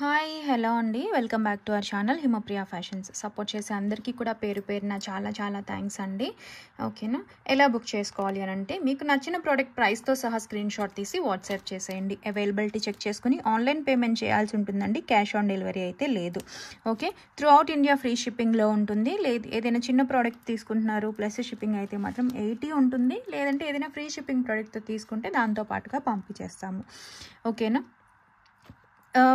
Hi hello అండి welcome back to our channel Himapriya fashions. Support చేసే అందరికీ కూడా పేరు పేరున చాలా చాలా థ్యాంక్స్ అండి. ఓకేనా, ఎలా బుక్ చేసుకోవాలి అని అంటే మీకు నచ్చిన ప్రోడక్ట్ ప్రైస్తో సహా స్క్రీన్ షాట్ తీసి వాట్సాప్ చేసేయండి. అవైలబిలిటీ చెక్ చేసుకుని ఆన్లైన్ పేమెంట్ చేయాల్సి ఉంటుందండి. క్యాష్ ఆన్ డెలివరీ అయితే లేదు. Okay, throughout India free షిప్పింగ్లో ఉంటుంది. లేదు ఏదైనా చిన్న ప్రోడక్ట్ తీసుకుంటున్నారు ప్లస్ షిప్పింగ్ అయితే మాత్రం 80 ఉంటుంది. లేదంటే ఏదైనా ఫ్రీ షిప్పింగ్ ప్రోడక్ట్తో తీసుకుంటే దాంతో పాటుగా పంపించేస్తాము. ఓకేనా,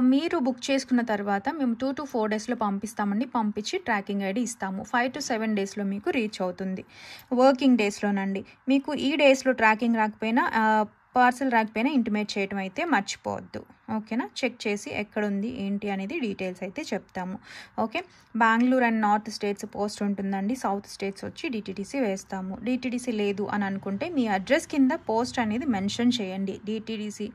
మీరు బుక్ చేసుకున్న తర్వాత మేము 2 to 4 డేస్లో పంపిస్తామండి. పంపించి ట్రాకింగ్ ఐడి ఇస్తాము. 5 to 7 డేస్లో మీకు రీచ్ అవుతుంది. వర్కింగ్ డేస్లోనండి. మీకు ఈ డేస్లో ట్రాకింగ్ రాకపోయినా పార్సల్ రాకపోయినా ఇంటిమేట్ చేయడం అయితే మర్చిపోవద్దు. ఓకేనా, చెక్ చేసి ఎక్కడుంది ఏంటి అనేది డీటెయిల్స్ అయితే చెప్తాము. Okay, Bengaluru and north states post ఉంటుందండి. సౌత్ స్టేట్స్ వచ్చి డిటీడీసీ వేస్తాము. డిటీడీసీ లేదు అని అనుకుంటే మీ అడ్రస్ కింద పోస్ట్ అనేది మెన్షన్ చేయండి. డిటీడీసీ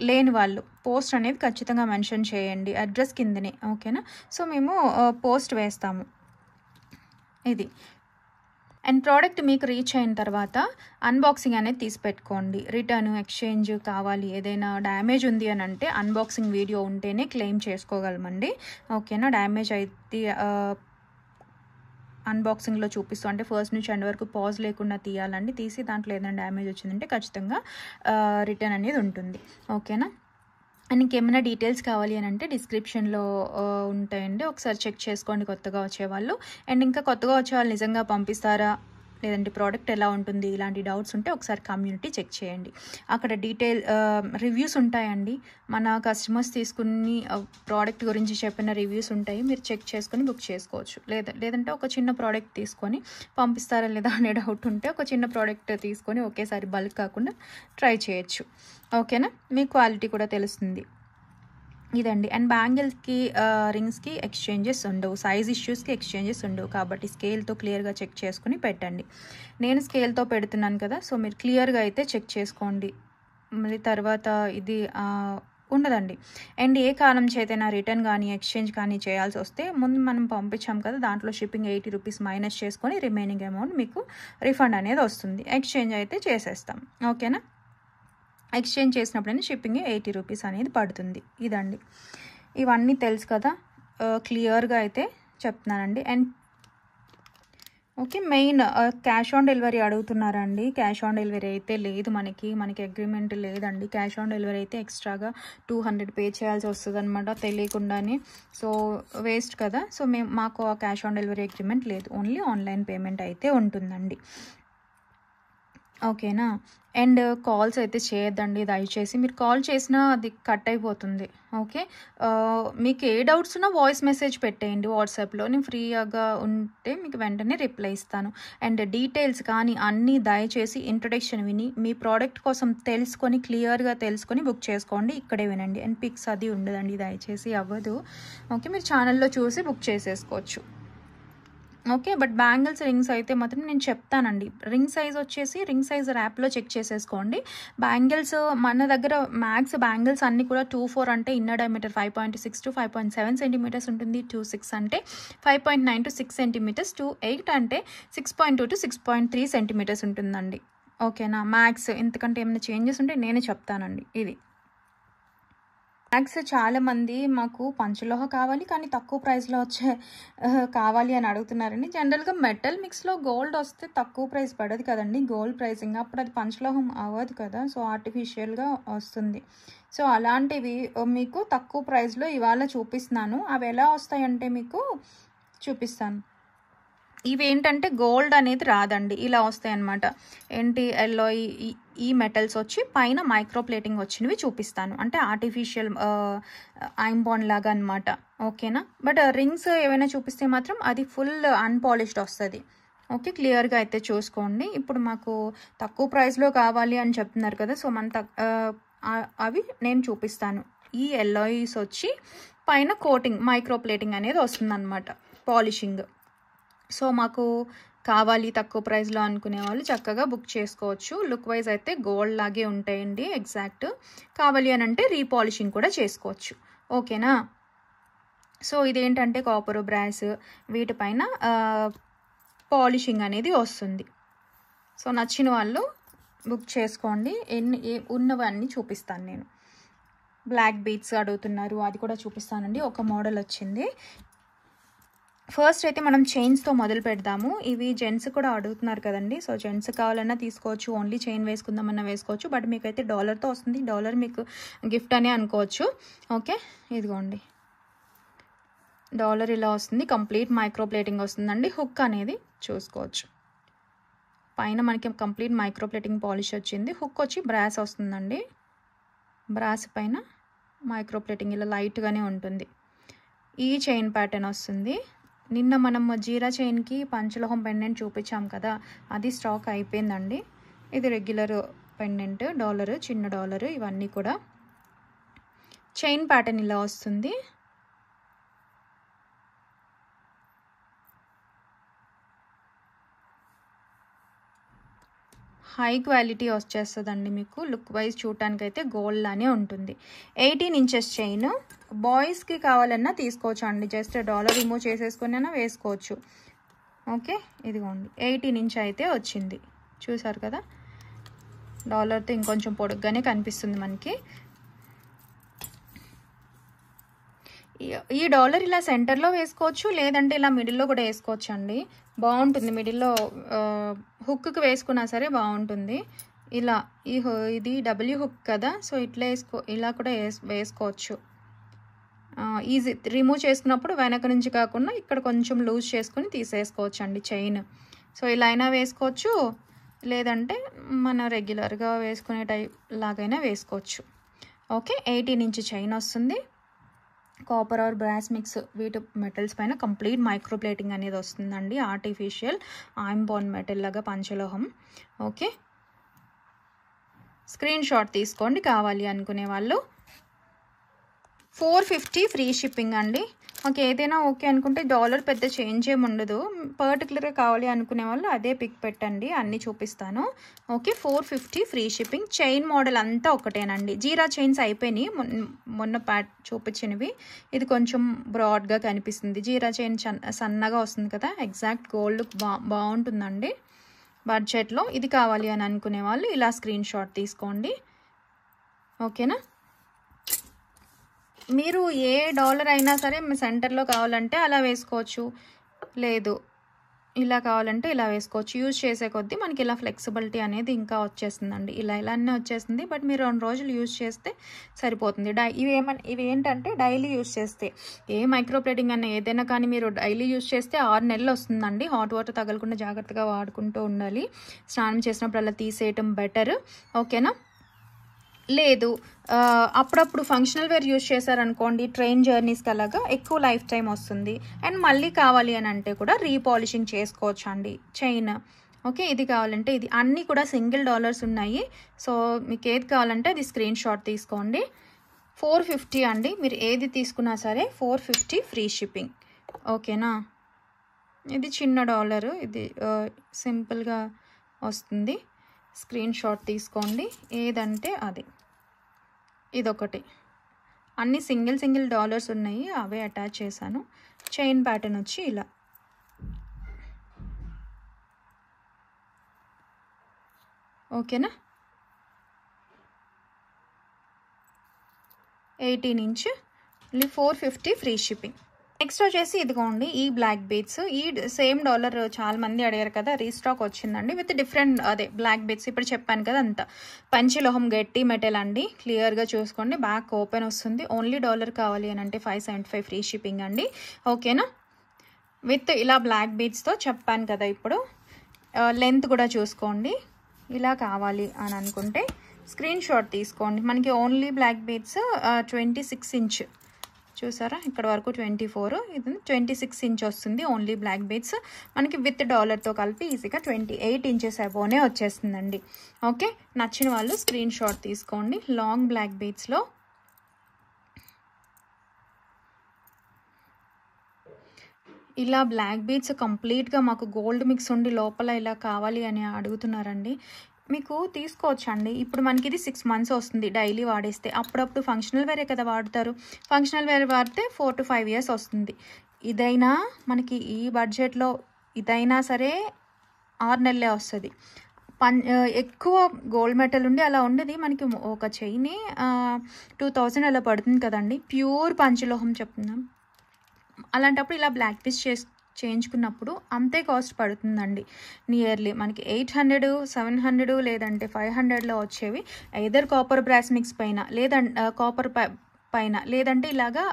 లేని వాళ్ళు పోస్ట్ అనేది ఖచ్చితంగా మెన్షన్ చేయండి అడ్రస్ కిందనే. ఓకేనా, సో మేము పోస్ట్ వేస్తాము. ఇది అండ్ ప్రోడక్ట్ మీకు రీచ్ అయిన తర్వాత అన్బాక్సింగ్ అనేది తీసి పెట్టుకోండి. రిటర్న్ ఎక్స్చేంజ్ కావాలి, ఏదైనా డ్యామేజ్ ఉంది అని అంటే అన్బాక్సింగ్ వీడియో ఉంటేనే క్లెయిమ్ చేసుకోగలమండి. ఓకేనా, డ్యామేజ్ అయితే అన్బాక్సింగ్లో చూపిస్తూ అంటే ఫస్ట్ నుంచి ఎండ్ వరకు పాజ్ లేకుండా తీయాలండి. తీసి దాంట్లో ఏదైనా డ్యామేజ్ వచ్చిందంటే ఖచ్చితంగా రిటర్న్ అనేది ఉంటుంది. ఓకేనా, అండ్ ఇంకేమైనా డీటెయిల్స్ కావాలి అని అంటే డిస్క్రిప్షన్లో ఉంటాయండి. ఒకసారి చెక్ చేసుకోండి కొత్తగా వచ్చేవాళ్ళు. అండ్ ఇంకా కొత్తగా వచ్చేవాళ్ళు నిజంగా పంపిస్తారా లేదంటే ప్రోడక్ట్ ఎలా ఉంటుంది ఇలాంటి డౌట్స్ ఉంటే ఒకసారి కమ్యూనిటీ చెక్ చేయండి. అక్కడ రివ్యూస్ ఉంటాయండి. మన కస్టమర్స్ తీసుకుని ప్రోడక్ట్ గురించి చెప్పిన రివ్యూస్ ఉంటాయి. మీరు చెక్ చేసుకొని బుక్ చేసుకోవచ్చు. లేదంటే ఒక చిన్న ప్రోడక్ట్ తీసుకొని పంపిస్తారా లేదా అనే డౌట్ ఉంటే ఒక చిన్న ప్రోడక్ట్ తీసుకొని ఒకేసారి బల్క్ కాకుండా ట్రై చేయొచ్చు. ఓకేనా, మీ క్వాలిటీ కూడా తెలుస్తుంది. ఇదండి. అండ్ బ్యాంగిల్స్కి రింగ్స్కి ఎక్స్చేంజెస్ ఉండవు. సైజ్ ఇష్యూస్కి ఎక్స్చేంజెస్ ఉండవు. కాబట్టి స్కేల్తో క్లియర్గా చెక్ చేసుకుని పెట్టండి. నేను స్కేల్తో పెడుతున్నాను కదా, సో మీరు క్లియర్గా అయితే చెక్ చేసుకోండి. మళ్ళీ తర్వాత ఇది ఉండదండి. అండ్ ఏ కారణం చేతైనా రిటర్న్ కానీ ఎక్స్చేంజ్ కానీ చేయాల్సి వస్తే ముందు మనం పంపించాం కదా, దాంట్లో షిప్పింగ్ 80 రూపీస్ మైనస్ చేసుకొని రిమైనింగ్ అమౌంట్ మీకు రిఫండ్ అనేది వస్తుంది. ఎక్స్చేంజ్ అయితే చేసేస్తాం. ఓకేనా, ఎక్స్చేంజ్ చేసినప్పుడైనా షిప్పింగ్ 80 రూపీస్ అనేది పడుతుంది. ఇదండి, ఇవన్నీ తెలుసు కదా, క్లియర్గా అయితే చెప్తున్నానండి. And okay, main cash on delivery అడుగుతున్నారండి. క్యాష్ ఆన్ డెలివరీ అయితే లేదు, మనకి అగ్రిమెంట్ లేదండి. క్యాష్ ఆన్ డెలివరీ అయితే ఎక్స్ట్రాగా 200 పే చేయాల్సి వస్తుంది అనమాట తెలియకుండానే. సో వేస్ట్ కదా. సో మాకు ఆ క్యాష్ ఆన్ డెలివరీ అగ్రిమెంట్ లేదు. ఓన్లీ ఆన్లైన్ పేమెంట్ అయితే ఉంటుందండి. ఓకేనా, అండ్ కాల్స్ అయితే చేయొద్దండి దయచేసి. మీరు కాల్ చేసినా అది కట్ అయిపోతుంది. ఓకే, మీకు ఏ డౌట్స్ ఉన్నా వాయిస్ మెసేజ్ పెట్టేయండి వాట్సాప్లో. నేను ఫ్రీగా ఉంటే మీకు వెంటనే రిప్లై ఇస్తాను. అండ్ డీటెయిల్స్ కానీ అన్నీ దయచేసి ఇంట్రొడక్షన్ విని మీ ప్రోడక్ట్ కోసం తెలుసుకొని క్లియర్గా తెలుసుకొని బుక్ చేసుకోండి. ఇక్కడే వినండి. అండ్ పిక్స్ అది ఉండదండి, దయచేసి అవ్వదు. ఓకే, మీరు ఛానల్లో చూసి బుక్ చేసేసుకోవచ్చు. ఓకే, బట్ బ్యాంగిల్స్ రింగ్స్ అయితే మాత్రం నేను చెప్తానండి. రింగ్ సైజ్ వచ్చేసి రింగ్ సైజ్ యాప్లో చెక్ చేసేసుకోండి. బ్యాంగిల్స్ మన దగ్గర మ్యాక్స్ బ్యాంగిల్స్ అన్నీ కూడా 2.4 అంటే ఇన్నర్ డయామీటర్ 5.6 to 5.7 సెంటీమీటర్స్ ఉంటుంది. 2.6 అంటే 5.9 to 6 సెంటీమీటర్స్. 2.8 అంటే 6.2 to 6.3 సెంటీమీటర్స్ ఉంటుందండి. ఓకేనా, మ్యాక్స్. ఇంతకంటే ఏమైనా చేంజెస్ ఉంటే నేనే చెప్తానండి. ఇది మ్యాక్స్. చాలామంది మాకు పంచలోహ కావాలి కానీ తక్కువ ప్రైస్లో వచ్చే కావాలి అని అడుగుతున్నారండి. జనరల్గా మెటల్ మిక్స్లో గోల్డ్ వస్తే తక్కువ ప్రైస్ పడదు కదండి, గోల్డ్ ప్రైసింగ్. అప్పుడు అది పంచలోహం అవ్వదు కదా, సో ఆర్టిఫిషియల్గా వస్తుంది. సో అలాంటివి మీకు తక్కువ ప్రైస్లో ఇవాళ చూపిస్తున్నాను. అవి ఎలా వస్తాయంటే మీకు చూపిస్తాను. ఇవి ఏంటంటే గోల్డ్ అనేది రాదండి, ఇలా వస్తాయి అన్నమాట. ఏంటి ఎల్లో ఈ మెటల్స్ వచ్చి పైన మైక్రో ప్లేటింగ్ వచ్చినవి చూపిస్తాను. అంటే ఆర్టిఫిషియల్ ఐంబాండ్ లాగా అనమాట. ఓకేనా, బట్ రింగ్స్ ఏవైనా చూపిస్తే మాత్రం అది ఫుల్ అన్పాలిష్డ్ వస్తుంది. ఓకే, క్లియర్గా అయితే చూసుకోండి. ఇప్పుడు మాకు తక్కువ ప్రైస్లో కావాలి అని చెప్తున్నారు కదా, సో అవి నేను చూపిస్తాను. ఈ ఎల్లోయిస్ వచ్చి పైన కోటింగ్ మైక్రో ప్లేటింగ్ అనేది వస్తుంది అనమాట, పాలిషింగ్. సో మాకు కావాలి తక్కువ ప్రైస్లో అనుకునే వాళ్ళు చక్కగా బుక్ చేసుకోవచ్చు. లుక్ వైజ్ అయితే గోల్డ్ లాగే ఉంటాయండి ఎగ్జాక్ట్. కావాలి అని అంటే రీపాలిషింగ్ కూడా చేసుకోవచ్చు. ఓకేనా, సో ఇదేంటంటే కాపర్ బ్రాస్ వీటిపైన పాలిషింగ్ అనేది వస్తుంది. సో నచ్చిన వాళ్ళు బుక్ చేసుకోండి. ఉన్నవన్నీ చూపిస్తాను నేను. బ్లాక్ బీడ్స్ అడుగుతున్నారు, అది కూడా చూపిస్తానండి. ఒక మోడల్ వచ్చింది. ఫస్ట్ అయితే మనం చైన్స్తో మొదలు పెడదాము. ఇవి జెంట్స్ కూడా అడుగుతున్నారు కదండి. సో జెంట్స్ కావాలన్నా తీసుకోవచ్చు, ఓన్లీ చైన్ వేసుకుందామన్నా వేసుకోవచ్చు. బట్ మీకైతే డాలర్తో వస్తుంది, డాలర్ మీకు గిఫ్ట్ అనే అనుకోవచ్చు. ఓకే, ఇదిగోండి డాలర్ ఇలా వస్తుంది. కంప్లీట్ మైక్రో ప్లేటింగ్ వస్తుందండి. హుక్ అనేది చూసుకోవచ్చు, పైన మనకి కంప్లీట్ మైక్రో ప్లేటింగ్ పాలిష్ వచ్చింది. హుక్ వచ్చి బ్రాస్ వస్తుందండి. బ్రాస్ పైన మైక్రో ప్లేటింగ్ ఇలా లైట్గానే ఉంటుంది. ఈ చైన్ ప్యాటర్న్ వస్తుంది. నిన్న మనం జీరా చైన్కి పంచలోహం పెండెంట్ చూపించాం కదా, అది స్టాక్ అయిపోయిందండి. ఇది రెగ్యులర్ పెండెంట్, డాలర్, చిన్న డాలర్, ఇవన్నీ కూడా. చైన్ ప్యాటర్న్ ఇలా వస్తుంది. హై క్వాలిటీ వచ్చేస్తుందండి. మీకు లుక్ వైజ్ చూడటానికి అయితే గోల్డ్ లానే ఉంటుంది. 18 ఇంచెస్ చైన్. బాయ్స్కి కావాలన్నా తీసుకోవచ్చు అండి. జస్ట్ డాలర్ రిమూవ్ చేసేసుకున్నా వేసుకోవచ్చు. ఓకే, ఇదిగోండి 18 ఇంచ్ అయితే వచ్చింది. చూసారు కదా, డాలర్తో ఇంకొంచెం పొడుగ్గానే కనిపిస్తుంది మనకి. ఈ డాలర్ ఇలా సెంటర్లో వేసుకోవచ్చు, లేదంటే ఇలా మిడిల్లో కూడా వేసుకోవచ్చు అండి. బాగుంటుంది. మిడిల్లో హుక్కి వేసుకున్నా సరే బాగుంటుంది. ఇలా ఇది డబ్ల్యూ హుక్ కదా, సో ఇట్లా ఇలా కూడా వేసుకోవచ్చు. ఈజీ, రిమూవ్ చేసుకున్నప్పుడు వెనక నుంచి కాకుండా ఇక్కడ కొంచెం లూజ్ చేసుకుని తీసేసుకోవచ్చు అండి చైన్. సో ఇలా అయినా వేసుకోవచ్చు, లేదంటే మన రెగ్యులర్గా వేసుకునే టైప్ లాగైనా వేసుకోవచ్చు. ఓకే, 18 ఇంచ్ చైన్ వస్తుంది. కాపర్ ఆర్ బ్రాస్ మిక్స్ వీటి మెటల్స్ పైన కంప్లీట్ మైక్రో ప్లేటింగ్ అనేది వస్తుందండి. ఆర్టిఫిషియల్ ఐంబాండ్ మెటల్ లాగా పంచలోహం. ఓకే, స్క్రీన్ షాట్ తీసుకోండి కావాలి అనుకునే వాళ్ళు. 450 ఫ్రీ షిప్పింగ్ అండి. మాకు ఏదైనా ఓకే అనుకుంటే డాలర్ పెద్ద చేంజ్ ఏమి ఉండదు. పర్టికులర్గా కావాలి అనుకునే వాళ్ళు అదే పిక్ పెట్టండి, అన్నీ చూపిస్తాను. Okay, 450 free shipping. Chain model అంతా ఒకటేనండి. జీరా చైన్స్ అయిపోయినాయి మొన్న చూపించినవి. ఇది కొంచెం బ్రాడ్గా కనిపిస్తుంది. జీరా చైన్ సన్నగా వస్తుంది కదా, ఎగ్జాక్ట్ గోల్డ్ బాగుంటుందండి బడ్జెట్లో. ఇది కావాలి అని అనుకునే వాళ్ళు ఇలా స్క్రీన్ షాట్ తీసుకోండి. ఓకేనా, మీరు ఏ డాలర్ అయినా సరే మీ సెంటర్లో కావాలంటే అలా వేసుకోవచ్చు, లేదు ఇలా కావాలంటే ఇలా వేసుకోవచ్చు. యూజ్ చేసే కొద్దీ మనకి ఇలా ఫ్లెక్సిబిలిటీ అనేది ఇంకా వచ్చేస్తుందండి. ఇలానే వచ్చేస్తుంది. బట్ మీరు 2 రోజులు యూజ్ చేస్తే సరిపోతుంది. ఇవి ఏంటంటే డైలీ యూజ్ చేస్తే, ఏ మైక్రో ప్లేటింగ్ అన్న ఏదైనా కానీ మీరు డైలీ యూజ్ చేస్తే 6 నెలలు వస్తుందండి. హాట్ వాటర్ తగలకుండా జాగ్రత్తగా వాడుకుంటూ ఉండాలి. స్నానం చేసినప్పుడు అలా తీసేయటం బెటర్. ఓకేనా, లేదు అప్పుడప్పుడు ఫంక్షనల్ వేర్ యూజ్ చేశారనుకోండి, ట్రైన్ జర్నీస్కి అలాగా ఎక్కువ లైఫ్ టైం వస్తుంది. అండ్ మళ్ళీ కావాలి అని అంటే కూడా రీపాలిషింగ్ చేసుకోవచ్చు అండి చైన్. ఓకే, ఇది కావాలంటే ఇది. అన్నీ కూడా సింగిల్ డాలర్స్ ఉన్నాయి. సో మీకు ఏది కావాలంటే అది స్క్రీన్ షాట్ తీసుకోండి. 450 అండి. మీరు ఏది తీసుకున్నా సరే 450 ఫ్రీ షిప్పింగ్. ఓకేనా, ఇది చిన్న డాలరు, ఇది సింపుల్గా వస్తుంది. స్క్రీన్ షాట్ తీసుకోండి, ఏదంటే అది. ఇదొకటి. అన్ని సింగిల్ డాలర్స్ ఉన్నాయి, అవే అటాచ్ చేశాను. చైన్ ప్యాటర్న్ వచ్చి ఇలా. ఓకేనా, 18 ఇంచ్, 450 ఫ్రీ షిప్పింగ్. నెక్స్ట్ వచ్చేసి ఇదిగోండి ఈ బ్లాక్ బీడ్స్. ఈ సేమ్ డాలర్ చాలా మంది అడిగారు కదా, రీస్టాక్ వచ్చిందండి విత్ డిఫరెంట్ అదే బ్లాక్ బీడ్స్. ఇప్పుడు చెప్పాను కదా అంతా పంచలోహం గట్టి మెటల్ అండి. క్లియర్గా చూసుకోండి, బ్యాక్ ఓపెన్ వస్తుంది. ఓన్లీ డాలర్ కావాలి అని అంటే 575 ఫ్రీ షిప్పింగ్ అండి. ఓకేనా, విత్ ఇలా బ్లాక్ బీడ్స్తో చెప్పాను కదా. ఇప్పుడు లెంత్ కూడా చూసుకోండి. ఇలా కావాలి అని అనుకుంటే స్క్రీన్ షాట్ తీసుకోండి. మనకి ఓన్లీ బ్లాక్ బీడ్స్ 26 ఇంచ్ చూసారా, ఇక్కడ వరకు 24, ఇది 26 ఇంచ్ వస్తుంది. ఓన్లీ బ్లాక్ బీడ్స్ మనకి విత్ డాలర్తో కలిపి ఈజీగా 28 ఇంచెస్ అబోనే వచ్చేస్తుందండి. ఓకే, నచ్చిన వాళ్ళు స్క్రీన్ షాట్ తీసుకోండి. లాంగ్ బ్లాక్ బీడ్స్లో ఇలా బ్లాక్ బీడ్స్ కంప్లీట్గా మాకు గోల్డ్ మిక్స్ ఉండి లోపల ఇలా కావాలి అని అడుగుతున్నారండి. మీకు తీసుకోవచ్చండి. ఇప్పుడు మనకి ఇది 6 months వస్తుంది డైలీ వాడేస్తే. అప్పుడప్పుడు ఫంక్షనల్ వేరే కదా వాడతారు. ఫంక్షనల్ వేరే వాడితే 4 to 5 years వస్తుంది. ఇదైనా మనకి ఈ బడ్జెట్లో ఇదైనా సరే 6 నెలలే వస్తుంది. ఎక్కువ గోల్డ్ మెటల్ ఉండి అలా ఉండేది మనకి ఒక చైన్ 2000 అలా పడుతుంది కదండి. ప్యూర్ పంచలోహం చెప్తున్నాం. అలాంటప్పుడు ఇలా బ్లాక్ పీస్ చేయించుకున్నప్పుడు అంతే కాస్ట్ పడుతుందండి. నియర్లీ మనకి 800, 700 లేదంటే 500లో వచ్చేవి ఐదర్ కాపర్ బ్రాస్ మిక్స్ పైన కాపర్ పైన లేదంటే ఇలాగా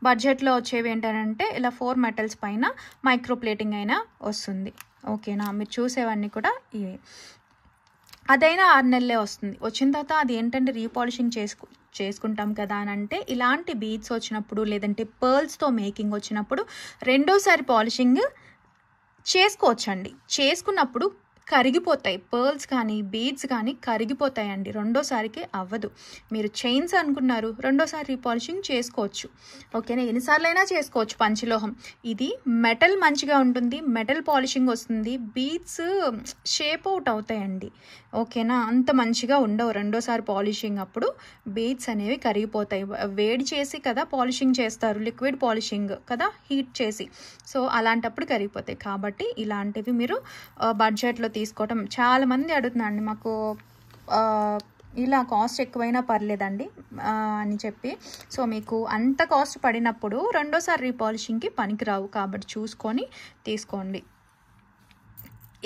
బడ్జెట్లో వచ్చేవి ఏంటంటే ఇలా 4 మెటల్స్ పైన మైక్రో ప్లేటింగ్ అయినా వస్తుంది. ఓకేనా, మీరు చూసేవన్నీ కూడా ఇవే. అదైనా 6 నెలలే వస్తుంది. వచ్చిన తర్వాత అది ఏంటంటే రీపాలిషింగ్ చేసుకుంటాం కదా అని అంటే ఇలాంటి బీడ్స్ వచ్చినప్పుడు లేదంటే పర్ల్స్తో మేకింగ్ వచ్చినప్పుడు రెండోసారి పాలిషింగ్ చేసుకోవచ్చండి. చేసుకున్నప్పుడు కరిగిపోతాయి. పర్ల్స్ కానీ బీడ్స్ కానీ కరిగిపోతాయండి. రెండోసారికి అవ్వదు. మీరు చైన్స్ అనుకున్నారు, రెండోసారి రీపాలిషింగ్ చేసుకోవచ్చు. ఓకేనా, ఎన్నిసార్లైనా చేసుకోవచ్చు. పంచలోహం ఇది మెటల్ మంచిగా ఉంటుంది, మెటల్ పాలిషింగ్ వస్తుంది, బీడ్స్ షేప్ అవుట్ అవుతాయండి. ఓకేనా, అంత మంచిగా ఉండవు రెండోసారి పాలిషింగ్. అప్పుడు బీడ్స్ అనేవి కరిగిపోతాయి. వేడి చేసి కదా పాలిషింగ్ చేస్తారు, లిక్విడ్ పాలిషింగ్ కదా, హీట్ చేసి. సో అలాంటప్పుడు కరిగిపోతాయి. కాబట్టి ఇలాంటివి మీరు బడ్జెట్లో తీసుకోవటం. చాలామంది అడుగుతున్నారండి మాకు ఇలా కాస్ట్ ఎక్కువైనా పర్లేదండి అని చెప్పి. సో మీకు అంత కాస్ట్ పడినప్పుడు రెండోసారి రీపాలిషింగ్కి పనికిరావు. కాబట్టి చూసుకొని తీసుకోండి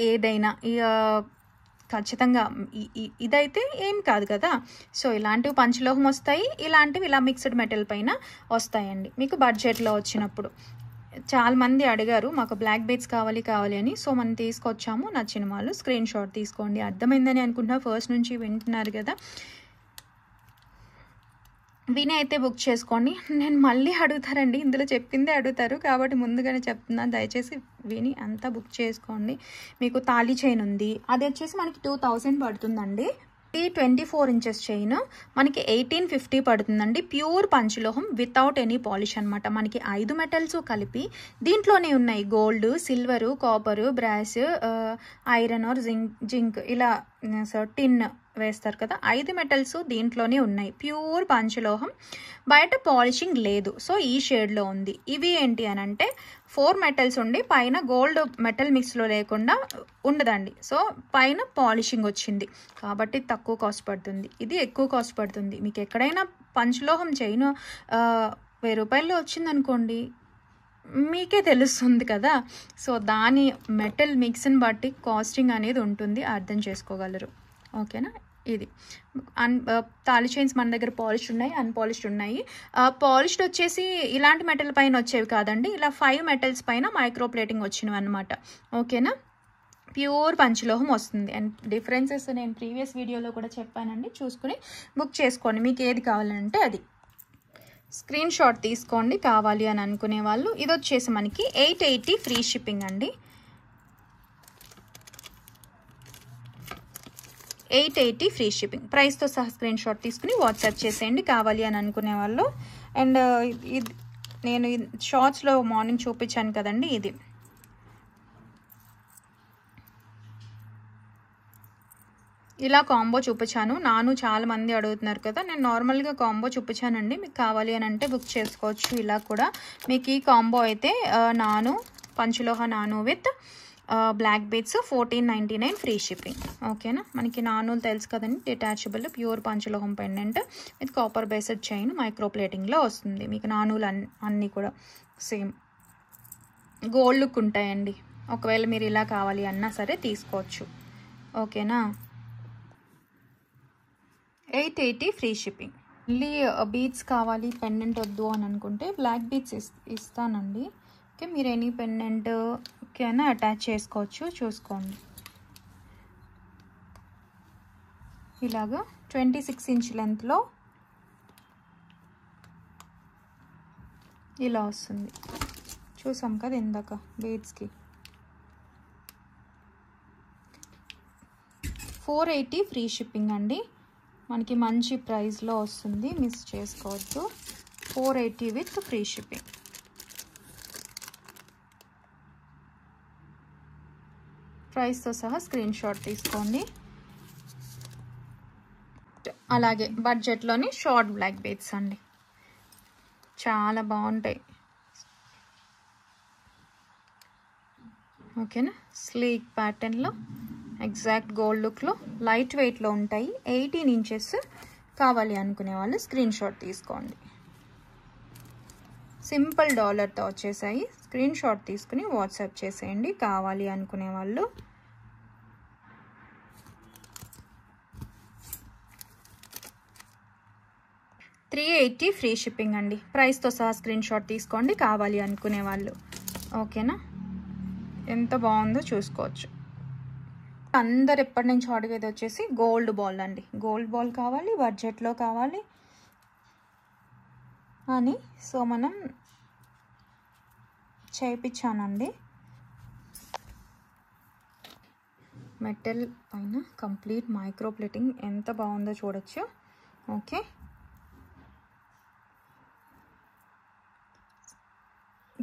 ఏదైనా. ఖచ్చితంగా ఇదైతే ఏం కాదు కదా. సో ఇలాంటివి పంచలోహం వస్తాయి, ఇలాంటివి ఇలా మిక్స్డ్ మెటల్ పైన వస్తాయండి మీకు బడ్జెట్లో వచ్చినప్పుడు. చాలా మంది అడిగారు మాకు బ్లాక్ బీడ్స్ కావాలి అని. సో మనం తీసుకొచ్చాము. నచ్చిన వాళ్ళు స్క్రీన్ షాట్ తీసుకోండి. అర్థమైందని అనుకుంటున్నా, ఫస్ట్ నుంచి వింటున్నారు కదా. విని అయితే బుక్ చేసుకోండి. నేను మళ్ళీ అడుగుతారండి, ఇందులో చెప్పిందే అడుగుతారు కాబట్టి ముందుగానే చెప్తున్నాను, దయచేసి విని అంతా బుక్ చేసుకోండి. మీకు తాళీ చైన్ ఉంది, అది వచ్చేసి మనకి 2000 పడుతుందండి. 24 ఇంచెస్ చైన్ మనకి 1850 పడుతుందండి. ప్యూర్ పంచలోహం వితౌట్ ఎనీ పాలిష్ అనమాట. మనకి 5 మెటల్స్ కలిపి దీంట్లోనే ఉన్నాయి. Gold, silver, copper, brass, iron or zinc ఇలా టిన్ వేస్తారు కదా, 5 మెటల్స్ దీంట్లోనే ఉన్నాయి. ప్యూర్ పంచలోహం, బయట పాలిషింగ్ లేదు. సో ఈ షేడ్లో ఉంది. ఇవి ఏంటి అని అంటే 4 మెటల్స్ ఉండి పైన గోల్డ్ మెటల్ మిక్స్లో లేకుండా ఉండదండి. సో పైన పాలిషింగ్ వచ్చింది కాబట్టి తక్కువ కాస్ట్ పడుతుంది. ఇది ఎక్కువ కాస్ట్ పడుతుంది. మీకు ఎక్కడైనా పంచలోహం చైన్ 1000 రూపాయల్లో వచ్చిందనుకోండి, మీకే తెలుస్తుంది కదా. సో దాని మెటల్ మిక్స్ని బట్టి కాస్టింగ్ అనేది ఉంటుంది, అర్థం చేసుకోగలరు. ఓకేనా, ఇది తాళి చైన్స్ మన దగ్గర పాలిష్డ్ ఉన్నాయి, అన్పాలిష్డ్ ఉన్నాయి. పాలిష్డ్ వచ్చేసి ఇలాంటి మెటల్ పైన వచ్చేవి కాదండి, ఇలా 5 మెటల్స్ పైన మైక్రో ప్లేటింగ్ వచ్చినవి అనమాట. ఓకేనా, ప్యూర్ పంచలోహం వస్తుంది. అండ్ డిఫరెన్సెస్ నేను ప్రీవియస్ వీడియోలో కూడా చెప్పానండి, చూసుకుని బుక్ చేసుకోండి మీకు ఏది కావాలంటే అది. స్క్రీన్ షాట్ తీసుకోండి కావాలి అని అనుకునే వాళ్ళు. ఇది వచ్చేసి మనకి 880 ఫ్రీ షిప్పింగ్ అండి. 880 ఫ్రీ షిప్పింగ్. ప్రైస్తో సహా స్క్రీన్ షాట్ తీసుకుని వాట్సాప్ చేసేయండి కావాలి అని అనుకునే వాళ్ళు. అండ్ ఇది నేను షార్ట్స్లో మార్నింగ్ చూపించాను కదండి, ఇది ఇలా కాంబో చూపించాను. చాలా మంది అడుగుతున్నారు కదా, నేను నార్మల్గా కాంబో చూపించానండి. మీకు కావాలి అని అంటే బుక్ చేసుకోవచ్చు. ఇలా కూడా మీకు ఈ కాంబో అయితే పంచలోహ నాను with black beads 1499 free shipping. ఓకేనా, మనకి నానులు తెలుసు కదండి, డిటాచబుల్ ప్యూర్ పంచలోహం pendant with copper based chain micro ప్లేటింగ్లో వస్తుంది. మీకు నానులు అన్నీ కూడా సేమ్ గోల్డ్ లుక్ ఉంటాయండి. ఒకవేళ మీరు ఇలా కావాలి అన్నా సరే తీసుకోవచ్చు. ఓకేనా, 880 ఫ్రీ షిప్పింగ్. మళ్ళీ బీడ్స్ కావాలి పెండెంట్ వద్దు అని అనుకుంటే బ్లాక్ బీడ్స్ ఇస్తానండి. ఓకే, మీరు ఎనీ పెండెంట్ ఓకేనా అటాచ్ చేసుకోవచ్చు. చూసుకోండి, ఇలాగా 26 ఇంచ్ లెంత్లో ఇలా వస్తుంది. చూసాం కదా ఇందాక బీడ్స్కి. 480 ఫ్రీ షిప్పింగ్ అండి. మనకి మంచి ప్రైస్లో వస్తుంది, మిస్ చేసుకోవద్దు. 480 విత్ ఫ్రీ షిప్పింగ్. ప్రైస్తో సహా స్క్రీన్ షాట్ తీసుకోండి. అలాగే బడ్జెట్లోని షార్ట్ బ్లాక్ బీడ్స్ అండి, చాలా బాగుంటాయి. ఓకేనా, స్లీక్ ప్యాటర్న్లో ఎగ్జాక్ట్ గోల్డ్ లుక్లో లైట్ వెయిట్లో ఉంటాయి. 18 ఇంచెస్ కావాలి అనుకునే వాళ్ళు స్క్రీన్ షాట్ తీసుకోండి. సింపుల్ డాలర్తో వచ్చేసాయి. స్క్రీన్ షాట్ తీసుకుని వాట్సాప్ చేసేయండి కావాలి అనుకునే వాళ్ళు. $380 ఫ్రీ షిప్పింగ్ అండి. ప్రైస్తో సహా స్క్రీన్ షాట్ తీసుకోండి కావాలి అనుకునే వాళ్ళు. ఓకేనా, ఎంత బాగుందో చూసుకోవచ్చు. అందరు ఎప్పటి నుంచి అడిగేది వచ్చేసి గోల్డ్ బాల్ అండి. గోల్డ్ బాల్ కావాలి, బడ్జెట్లో కావాలి అని సో మనం చేయించానండి. మెటల్ పైన కంప్లీట్ మైక్రో ప్లేటింగ్ ఎంత బాగుందో చూడొచ్చు. ఓకే,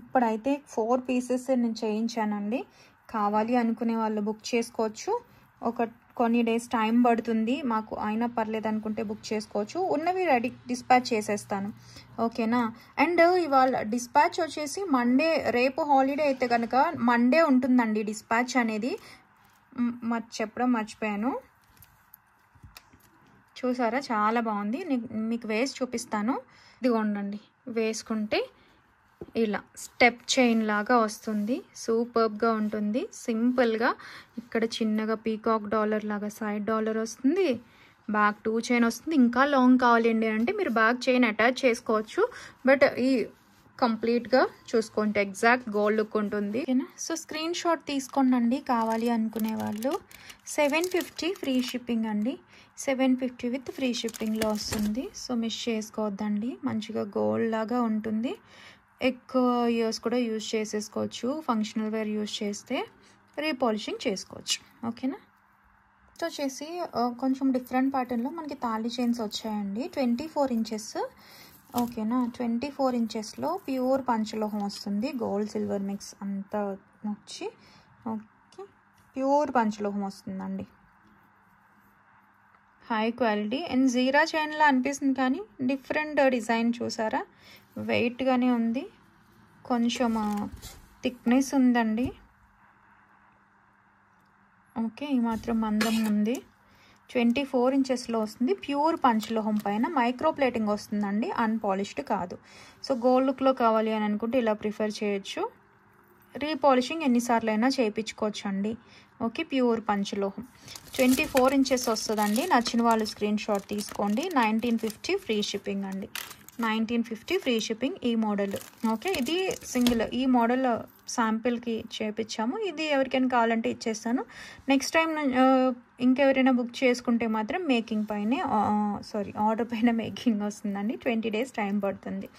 ఇప్పుడైతే 4 పీసెస్ నేను చేయించానండి. కావాలి అనుకునే వాళ్ళు బుక్ చేసుకోవచ్చు. కొన్ని డేస్ టైం పడుతుంది మాకు, అయినా పర్లేదు అనుకుంటే బుక్ చేసుకోవచ్చు. ఉన్నవి రెడీ డిస్పాచ్ చేసేస్తాను. ఓకేనా, అండ్ ఇవాళ డిస్పాచ్ వచ్చేసి మండే, రేపు హాలిడే అయితే కనుక మండే ఉంటుందండి డిస్పాచ్ అనేది. చెప్పడం మర్చిపోయాను. చూసారా చాలా బాగుంది. మీకు వేసి చూపిస్తాను. ఇదిగోండి, వేసుకుంటే ఇలా స్టెప్ చైన్ లాగా వస్తుంది. సూపర్బ్గా ఉంటుంది. సింపుల్గా ఇక్కడ చిన్నగా పీకాక్ డాలర్ లాగా సైడ్ డాలర్ వస్తుంది. బ్యాక్ 2 చైన్ వస్తుంది. ఇంకా లాంగ్ కావాలండి అంటే మీరు బ్యాక్ చైన్ అటాచ్ చేసుకోవచ్చు. బట్ ఈ కంప్లీట్గా చూసుకుంటే ఎగ్జాక్ట్ గోల్డ్ లుక్ ఉంటుంది. ఓకేనా, సో స్క్రీన్ షాట్ తీసుకోండి కావాలి అనుకునే వాళ్ళు. 750 ఫ్రీ షిప్పింగ్ అండి. 750 విత్ ఫ్రీ షిప్పింగ్లో వస్తుంది. సో మిస్ చేసుకోవద్దండి. మంచిగా గోల్డ్ లాగా ఉంటుంది. ఎక్కువ ఇయర్స్ కూడా యూజ్ చేసేసుకోవచ్చు. ఫంక్షనల్ వేర్ యూజ్ చేస్తే రీపాలిషింగ్ చేసుకోవచ్చు. ఓకేనా, సో వచ్చేసి కొంచెం డిఫరెంట్ ప్యాటర్న్లో మనకి తాళి చైన్స్ వచ్చాయండి. 24 ఇంచెస్. ఓకేనా, 24 ఇంచెస్లో ప్యూర్ పంచలోహం వస్తుంది. గోల్డ్ సిల్వర్ మిక్స్ అంతా వచ్చి ఓకే ప్యూర్ పంచలోహం వస్తుందండి. హై క్వాలిటీ అండ్ జీరా చైన్లా అనిపిస్తుంది కానీ డిఫరెంట్ డిజైన్ చూసారా, వెయిట్గానే ఉంది. కొంచెం థిక్నెస్ ఉందండి. ఓకే, ఈ మాత్రం మందం ఉంది. 24 ఇంచెస్లో వస్తుంది. ప్యూర్ పంచలోహం పైన మైక్రో ప్లేటింగ్ వస్తుందండి, అన్పాలిష్డ్ కాదు. సో గోల్డ్ లుక్లో కావాలి అని అనుకుంటే ఇలా ప్రిఫర్ చేయొచ్చు. రీపాలిషింగ్ ఎన్నిసార్లు అయినా చేయించుకోవచ్చు అండి. ఓకే, ప్యూర్ పంచలోహం 24 ఇంచెస్ వస్తుందండి. నచ్చిన వాళ్ళు స్క్రీన్ షాట్ తీసుకోండి. 1950 ఫ్రీ షిప్పింగ్ అండి. 1950 ఫ్రీ షిప్పింగ్ ఈ మోడల్. ఓకే, ఇది సింగిల్. ఈ మోడల్ శాంపిల్కి చేపించాము. ఇది ఎవరికైనా కావాలంటే ఇచ్చేస్తాను. నెక్స్ట్ టైం ఇంకెవరైనా బుక్ చేసుకుంటే మాత్రం మేకింగ్ పైనే ఆర్డర్ పైన మేకింగ్ వస్తుందండి. 20 డేస్ టైం పడుతుంది.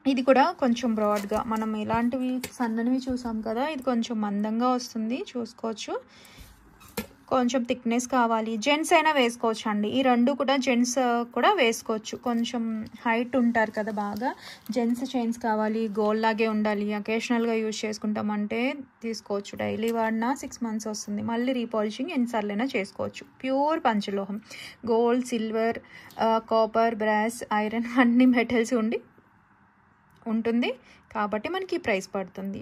ఇది కూడా కొంచెం బ్రాడ్గా, మనం ఇలాంటివి సన్ననివి చూసాం కదా, ఇది కొంచెం మందంగా వస్తుంది. చూసుకోవచ్చు. కొంచెం థిక్నెస్ కావాలి జెంట్స్ అయినా వేసుకోవచ్చు అండి. ఈ రెండు కూడా జెంట్స్ కూడా వేసుకోవచ్చు. కొంచెం హైట్ ఉంటారు కదా, బాగా జెంట్స్ చైన్స్ కావాలి, గోల్డ్ లాగే ఉండాలి, అకేషనల్గా యూజ్ చేసుకుంటామంటే తీసుకోవచ్చు. డైలీ వాడినా 6 మంత్స్ వస్తుంది. మళ్ళీ రీపాలిషింగ్ ఎన్నిసార్లైనా చేసుకోవచ్చు. ప్యూర్ పంచలోహం, gold, silver, copper, brass, iron అన్ని మెటల్స్ ఉంటుంది కాబట్టి మనకి ప్రైస్ పడుతుంది,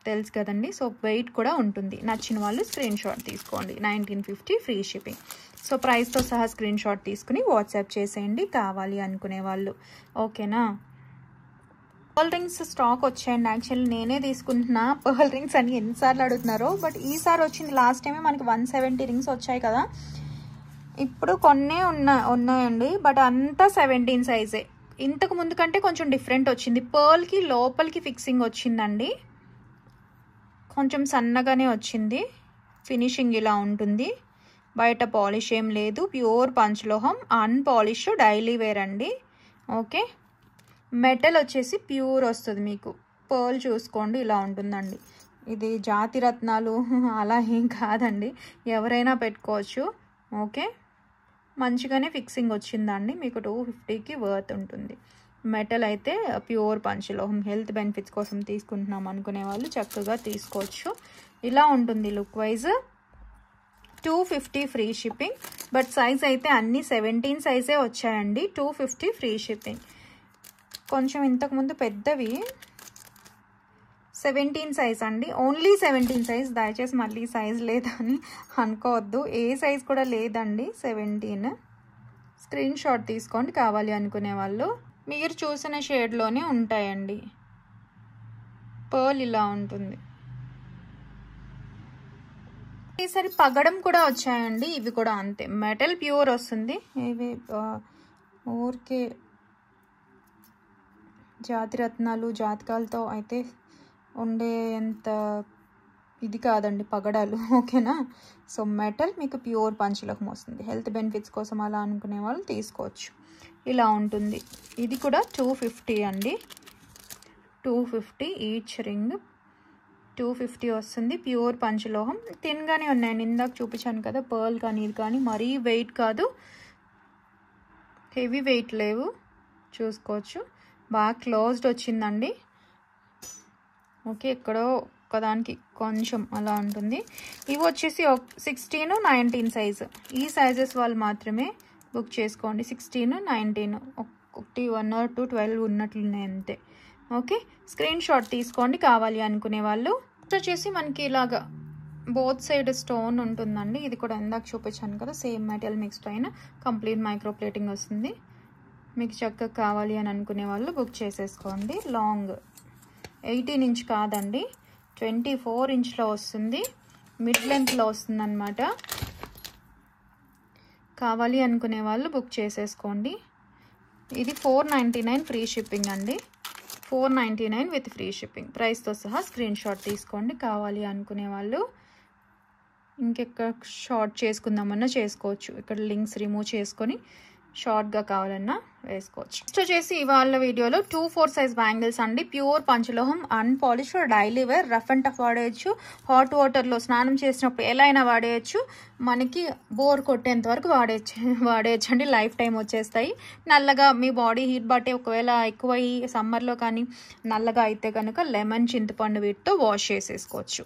తెలుసు కదండి. సో వెయిట్ కూడా ఉంటుంది. నచ్చిన వాళ్ళు స్క్రీన్ షాట్ తీసుకోండి. 1950 ఫ్రీ షిప్పింగ్. సో ప్రైస్తో సహా స్క్రీన్ షాట్ తీసుకుని వాట్సాప్ చేసేయండి కావాలి అనుకునే వాళ్ళు. ఓకేనా, పర్ల్ రింగ్స్ స్టాక్ వచ్చాయండి. యాక్చువల్లీ నేనే తీసుకుంటున్నా పర్ల్ రింగ్స్ అని ఎన్నిసార్లు అడుగుతున్నారో, బట్ ఈసారి వచ్చింది. లాస్ట్ టైమే మనకి 170 రింగ్స్ వచ్చాయి కదా, ఇప్పుడు కొన్నే ఉన్నాయండి. బట్ అంతా 17 సైజే. ఇంతకు ముందు కంటే కొంచెం డిఫరెంట్ వచ్చింది. పర్ల్కి లోపలికి ఫిక్సింగ్ వచ్చిందండి, కొంచెం సన్నగానే వచ్చింది. ఫినిషింగ్ ఇలా ఉంటుంది. బయట పాలిష్ ఏం లేదు. ప్యూర్ పంచలోహం, అన్పాలిష్, డైలీ వేర్ అండి. ఓకే, మెటల్ వచ్చేసి ప్యూర్ వస్తుంది మీకు. పర్ల్ చూసుకోండి ఇలా ఉంటుందండి. ఇది జాతి రత్నాలు అలా ఏం కాదండి, ఎవరైనా పెట్టుకోవచ్చు. ఓకే, మంచిగానే ఫిక్సింగ్ వచ్చిందండి. మీకు 250కి వర్త్ ఉంటుంది. మెటల్ అయితే ప్యూర్ పంచలోహం. హెల్త్ బెనిఫిట్స్ కోసం తీసుకుంటున్నాం అనుకునే వాళ్ళు చక్కగా తీసుకోవచ్చు. ఇలా ఉంటుంది look wise. 250 free shipping. But size అయితే అన్ని 17 సైజే వచ్చాయండి. 250 ఫ్రీ షిప్పింగ్. కొంచెం ఇంతకుముందు పెద్దవి 17 సైజ్ అండి, ఓన్లీ 17 సైజ్. దయచేసి మళ్ళీ సైజ్ లేదని అనుకోవద్దు, ఏ సైజ్ కూడా లేదండి. 17 స్క్రీన్ షాట్ తీసుకోండి కావాలి అనుకునే వాళ్ళు. మీరు చూసిన షేడ్లోనే ఉంటాయండి. పర్ల్ ఇలా ఉంటుంది. ఈసారి పగడం కూడా వచ్చాయండి, ఇవి కూడా అంతే. మెటల్ ప్యూర్ వస్తుంది. ఇవి ఊరికే జాతి రత్నాలు జాతకాలతో అయితే ఉండేంత ఇది కాదండి పగడాలు, ఓకేనా. సో మెటల్ మీకు ప్యూర్ పంచలోహం వస్తుంది. హెల్త్ బెనిఫిట్స్ కోసం అలా అనుకునే వాళ్ళు తీసుకోవచ్చు. ఇలా ఉంటుంది. ఇది కూడా 250 అండి, 250 ఈచ్ రింగ్ 250 వస్తుంది. ప్యూర్ పంచలోహం, తిన్గానే ఉన్నాయండి. ఇందాక చూపించాను కదా పర్ల్ కానీ ఇది కానీ, మరీ వెయిట్ కాదు, హెవీ వెయిట్ లేవు, చూసుకోవచ్చు. బాగా క్లోజ్డ్ వచ్చిందండి. ఓకే, ఎక్కడో ఒకదానికి కొంచెం అలా ఉంటుంది. ఇవి వచ్చేసి 16, 19 సైజు. ఈ సైజెస్ వాళ్ళు మాత్రమే బుక్ చేసుకోండి. 16, 19 ఒకటి 1 or 2 12 ఉన్నట్లున్నాయి అంతే. ఓకే, స్క్రీన్ షాట్ తీసుకోండి కావాలి అనుకునే వాళ్ళు. వచ్చేసి మనకి ఇలాగా బోత్ సైడ్ స్టోన్ ఉంటుందండి. ఇది కూడా ఇందాక చూపించాను కదా, సేమ్ మెటీరియల్ మిక్స్డ్ అయిన కంప్లీట్ మైక్రో ప్లేటింగ్ వస్తుంది. మీకు చక్కగా కావాలి అని అనుకునే వాళ్ళు బుక్ చేసేసుకోండి. లాంగ్ 18 ఇంచ్ కాదండి, 24 ఇంచ్లో వస్తుంది. మిడ్ లెంత్లో వస్తుంది అనమాట. కావాలి అనుకునే వాళ్ళు బుక్ చేసేసుకోండి. ఇది 499 ఫ్రీ షిప్పింగ్ అండి, 499 విత్ ఫ్రీ షిప్పింగ్ ప్రైస్తో సహా. స్క్రీన్ షాట్ తీసుకోండి కావాలి అనుకునే వాళ్ళు. ఇంకెక్కడ షార్ట్ చేసుకుందామన్నా చేసుకోవచ్చు. ఇక్కడ లింక్స్ రిమూవ్ చేసుకొని షార్ట్గా కావాలన్నా వేసుకోవచ్చు. నెక్స్ట్ వచ్చేసి ఇవాళ వీడియోలో 2-4 సైజ్ బ్యాంగిల్స్ అండి. ప్యూర్ పంచలోహం, unpolish, daily wear, rough and tough వాడేయచ్చు. హాట్ వాటర్లో స్నానం చేసినప్పుడు ఎలా అయినా వాడేయచ్చు. మనకి బోర్ కొట్టేంత వరకు వాడేయచ్చు అండి. లైఫ్ టైం వచ్చేస్తాయి. నల్లగా మీ బాడీ హీట్ బట్టి ఒకవేళ ఎక్కువ సమ్మర్లో కానీ నల్లగా అయితే కనుక లెమన్, చింతపండు వీటితో వాష్ చేసేసుకోవచ్చు.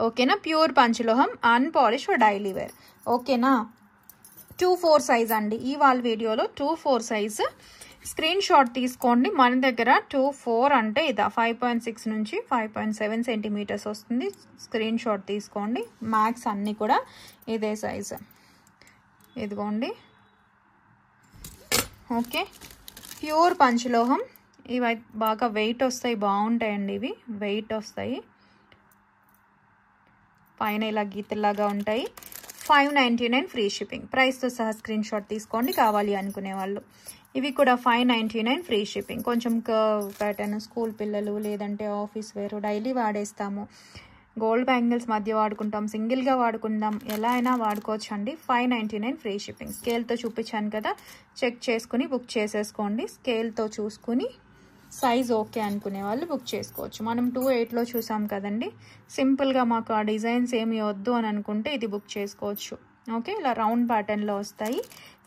ఓకేనా. ప్యూర్ పంచలోహం, అన్పాలిష్, డైలీ వేర్. ఓకేనా. 2-4 సైజ్ అండి. ఈ వాళ్ళ వీడియోలో 2-4 సైజ్. స్క్రీన్ షాట్ తీసుకోండి. మన దగ్గర 2-4 అంటే ఇదా 5.6 నుంచి 5.7 సెంటీమీటర్స్ వస్తుంది. స్క్రీన్ షాట్ తీసుకోండి. మ్యాక్స్ అన్నీ కూడా ఇదే సైజు. ఇదిగోండి. ఓకే, ప్యూర్ పంచలోహం. ఇవి బాగా వెయిట్ వస్తాయి, బాగుంటాయండి. ఇవి వెయిట్ వస్తాయి, పైన ఇలా గీతలాగా ఉంటాయి. 599 ఫ్రీ షిప్పింగ్ ప్రైస్తో సహా. స్క్రీన్ షాట్ తీసుకోండి కావాలి అనుకునే వాళ్ళు. ఇవి కూడా 599 ఫ్రీ షిప్పింగ్. కొంచెం కర్వ్ ప్యాటర్న్, స్కూల్ పిల్లలు లేదంటే ఆఫీస్ వేరు, డైలీ వాడేస్తాము. గోల్డ్ బ్యాంగిల్స్ మధ్య వాడుకుంటాం, సింగిల్గా వాడుకుందాం, ఎలా అయినా వాడుకోవచ్చు అండి. 599 ఫ్రీ షిప్పింగ్. స్కేల్తో చూపించాను కదా, చెక్ చేసుకుని బుక్ చేసేసుకోండి. స్కేల్తో చూసుకుని సైజ్ ఓకే అనుకునే వాళ్ళు బుక్ చేసుకోవచ్చు. మనం 2.8లో చూసాం కదండి. సింపుల్గా మాకు ఆ డిజైన్స్ ఏమి వద్దు అని అనుకుంటే ఇది బుక్ చేసుకోవచ్చు. ఓకే, ఇలా రౌండ్ ప్యాటర్న్లో వస్తాయి.